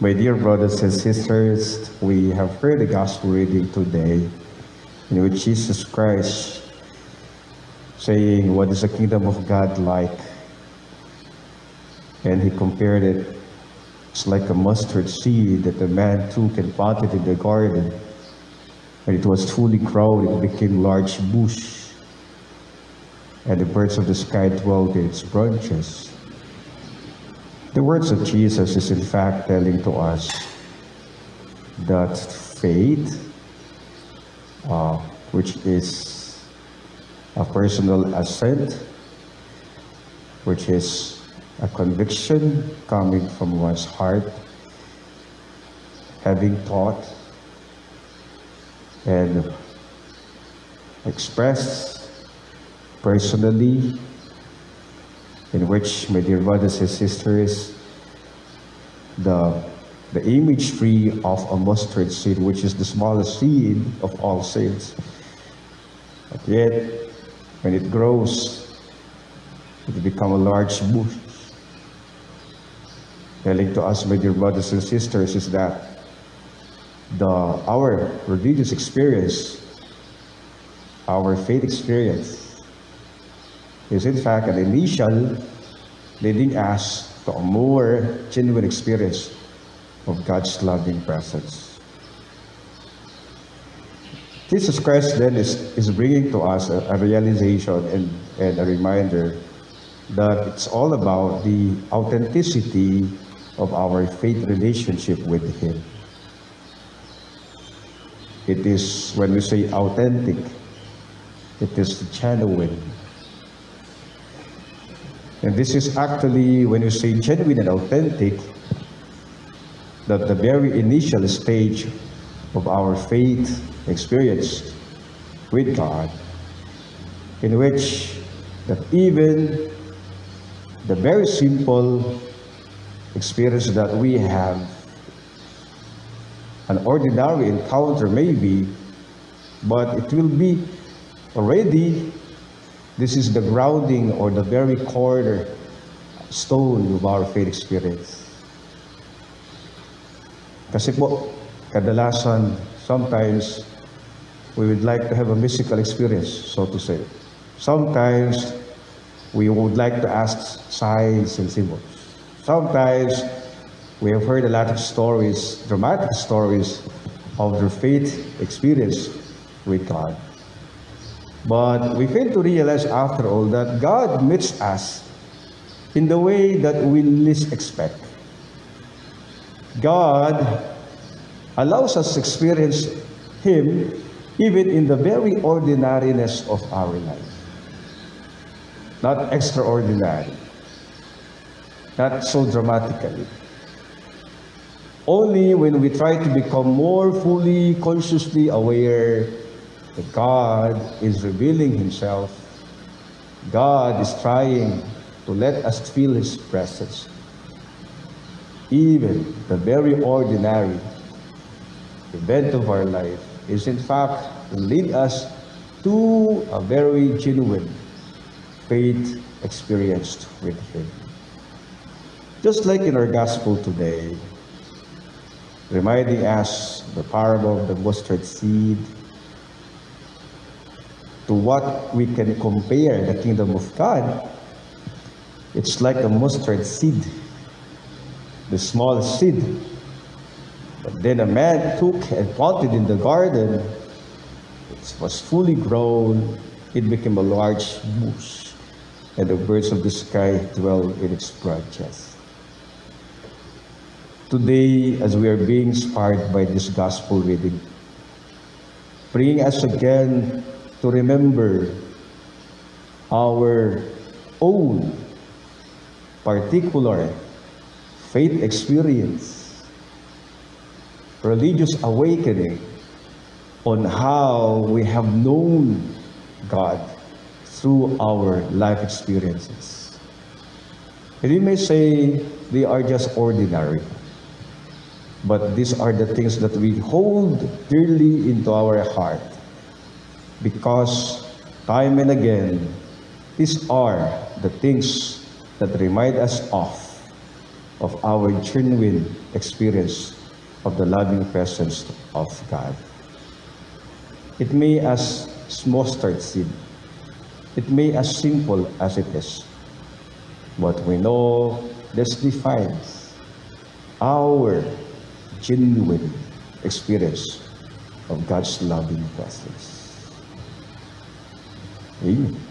My dear brothers and sisters, we have heard the gospel reading today in which Jesus Christ saying, "What is the kingdom of God like?" And he compared it, it's like a mustard seed that the man took and planted in the garden. When it was fully grown, it became large bush, and the birds of the sky dwelled in its branches. The words of Jesus is in fact telling to us that faith, which is a personal assent, which is a conviction coming from one's heart, having thought and expressed personally, in which, my dear brothers and sisters, the imagery of a mustard seed, which is the smallest seed of all seeds, but yet when it grows, it becomes a large bush. Telling to us, my dear brothers and sisters, is that our religious experience, our faith experience, is in fact an initial leading us to a more genuine experience of God's loving presence. Jesus Christ then is bringing to us a realization and a reminder that it's all about the authenticity of our faith relationship with Him. It is, when we say authentic, it is genuine. And this is actually, when you say genuine and authentic, that the very initial stage of our faith experience with God, in which that even the very simple experience that we have, an ordinary encounter maybe, but it will be already, this is the grounding or the very cornerstone of our faith experience. Kasi po, kadalasan, sometimes, we would like to have a mystical experience, so to say. Sometimes, we would like to ask signs and symbols. Sometimes, we have heard a lot of stories, dramatic stories, of their faith experience with God. But we fail to realize, after all, that God meets us in the way that we least expect. God allows us to experience Him even in the very ordinariness of our life. Not extraordinary, not so dramatically. Only when we try to become more fully, consciously aware that God is revealing Himself, God is trying to let us feel His presence. Even the very ordinary event of our life is in fact to lead us to a very genuine faith experienced with Him. Just like in our gospel today, reminding us the parable of the mustard seed, to what we can compare the kingdom of God, it's like a mustard seed, the small seed. But then a man took and planted in the garden. It was fully grown. It became a large bush, and the birds of the sky dwell in its branches. Today, as we are being inspired by this gospel reading, bringing us again to remember our own particular faith experience, religious awakening on how we have known God through our life experiences. And we may say they are just ordinary, but these are the things that we hold dearly into our heart, because time and again, these are the things that remind us of of our genuine experience of the loving presence of God. It may as mustard seed. It may as simple as it is. But we know this defines our genuine experience of God's loving presence. Amen.